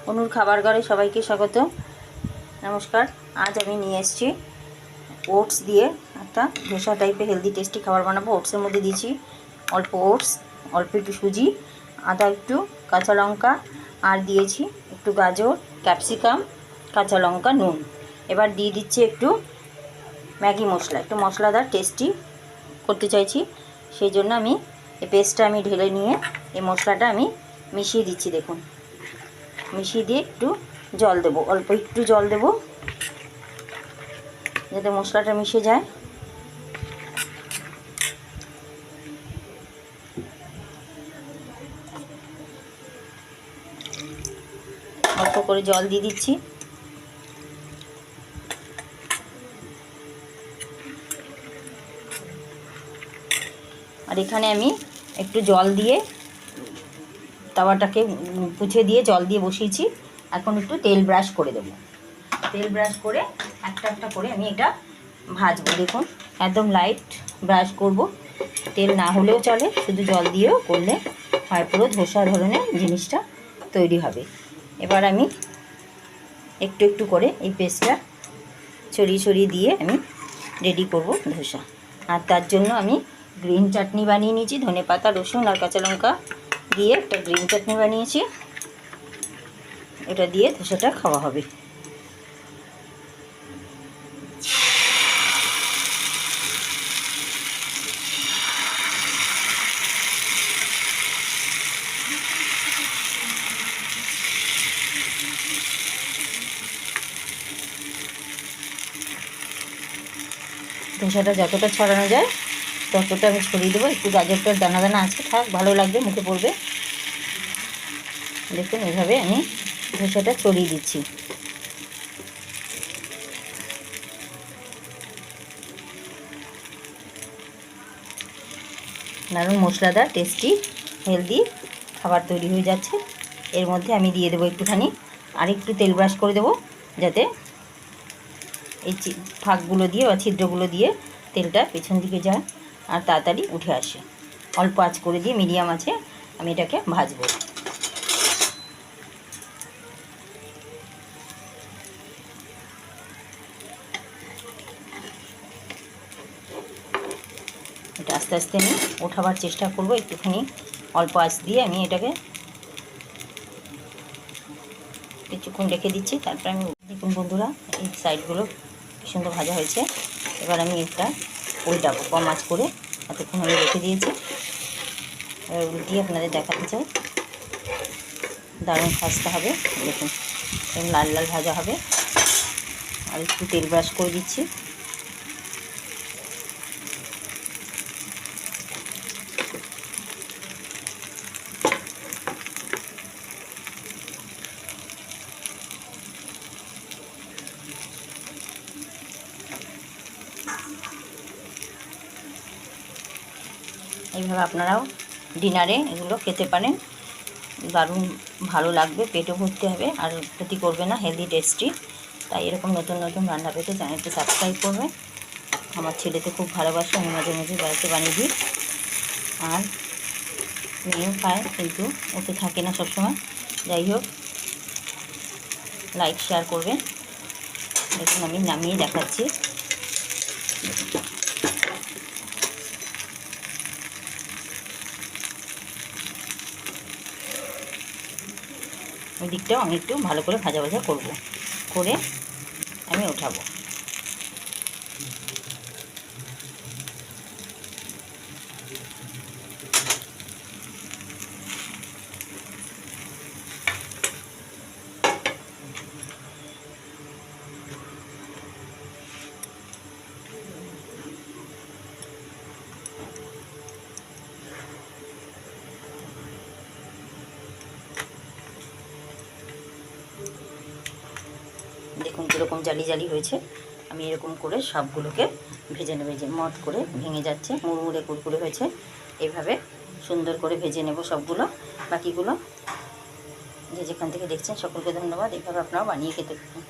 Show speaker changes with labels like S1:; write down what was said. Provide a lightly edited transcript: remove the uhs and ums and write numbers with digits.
S1: অনুর খাবার ঘরে সবাইকে স্বাগত। নমস্কার। আজ আমি নিয়ে এসেছি ওটস দিয়ে একটা ধোসা টাইপের হেলদি টেস্টি খাবার বানাবো। ওটসের মধ্যে দিয়েছি অল্প ওটস, অল্প একটু সুজি, আদা, একটু কাঁচা লঙ্কা, আর দিয়েছি একটু গাজর, ক্যাপসিকাম, কাঁচা লঙ্কা, নুন। এবার দিয়ে দিচ্ছি একটু ম্যাগি মশলা, একটু মশলাদার টেস্টি করতে চাইছি, সেই জন্য আমি এই পেস্টটা আমি ঢেলে নিয়ে এই মশলাটা আমি মিশিয়ে দিচ্ছি। দেখুন, মিশিয়ে দিয়ে একটু জল দেবো, অল্প একটু জল দেবো যাতে মশলাটা মিশে যায়। অল্প করে জল দিয়ে দিচ্ছি। আর এখানে আমি একটু জল দিয়ে তাওয়াটাকে পুছে দিয়ে জল দিয়ে বসিয়েছি। এখন একটু তেল ব্রাশ করে দেবো। তেল ব্রাশ করে একটা একটা করে আমি এটা ভাজবো। দেখুন, একদম লাইট ব্রাশ করব, তেল না হলেও চলে, শুধু জল দিয়েও করলে হয় পুরো ধোসা ধরনের জিনিসটা তৈরি হবে। এবার আমি একটু একটু করে এই পেস্টটা ছড়িয়ে ছড়িয়ে দিয়ে আমি রেডি করব ধোসা। আর তার জন্য আমি গ্রিন চাটনি বানিয়ে নিয়েছি, ধনেপাতা, রসুন আর কাঁচা লঙ্কা দিয়ে একটা গ্রিন চাটনি বানিয়েছি। এটা দিয়ে ধোসাটা খাওয়া হবে। ধোসাটা যতটা ছড়ানো যায় ততটা আমি ছড়িয়ে দেবো। একটু গাজরটার দানা দানা আছে, থাক, ভালো লাগবে, মুখে পড়বে। দেখুন, এভাবে আমি ধোসাটা ছড়িয়ে দিচ্ছি। দারুণ মশলাদার টেস্টি হেলদি খাবার তৈরি হয়ে যাচ্ছে। এর মধ্যে আমি দিয়ে দেবো একটুখানি আরেকটু তেল ব্রাশ করে দেবো, যাতে এই ফাঁকগুলো দিয়ে বা ছিদ্রগুলো দিয়ে তেলটা পেছন দিকে যায় আর তাড়াতাড়ি উঠে আসে। অল্প আঁচ করে দিয়ে মিডিয়াম আছে আমি এটাকে ভাজবো। এটা আস্তে আস্তে আমি ওঠাবার চেষ্টা করব। একটুখানি অল্প আঁচ দিয়ে আমি এটাকে কিছুক্ষণ রেখে দিচ্ছি। তারপর আমি, দেখুন বন্ধুরা, এই সাইডগুলো কি সুন্দর ভাজা হয়েছে। এবার আমি এটা উল্টাবো, কম আঁচ করে এতক্ষণ আমি রেখে দিয়েছি। এবার উল্টিয়ে আপনাদের দেখাতে চাই। দারুণ ভাজতে হবে। দেখুন, লাল লাল ভাজা হবে। আর একটু তেল ব্রাশ করে দিচ্ছি। এইভাবে আপনারাও ডিনারে এগুলো খেতে পারেন। দারুণ ভালো লাগবে, পেটও ভর্তি হবে আর ক্ষতি করবে না, হেলদি টেস্টি। তাই এরকম নতুন নতুন রান্না পেতে চ্যানেলটি সাবস্ক্রাইব করবেন। আমার ছেলে তো খুব ভালোবাসে, আমি মাঝে মাঝে বাড়িতে বানিয়ে দিই। আর মেয়েও খায়, কিন্তু ওকে থাকে না সবসময়। যাই হোক, লাইক শেয়ার করবেন। দেখুন, আমি নামিয়ে দেখাচ্ছি। ওই দিকটাও আমি একটু ভালো করে ভাজা ভাজা করবো, করে আমি ওঠাবো। দেখুন কীরকম জালি জালি হয়েছে। আমি এরকম করে সবগুলোকে ভেজে নেব। যে মট করে ভেঙে যাচ্ছে, মুড়মুড়ে কুরকুরে হয়েছে। এইভাবে সুন্দর করে ভেজে নেব সবগুলো। বাকিগুলো যে যেখান থেকে দেখছেন সকলকে ধন্যবাদ। এইভাবে আপনারাও বানিয়ে খেতে পারেন।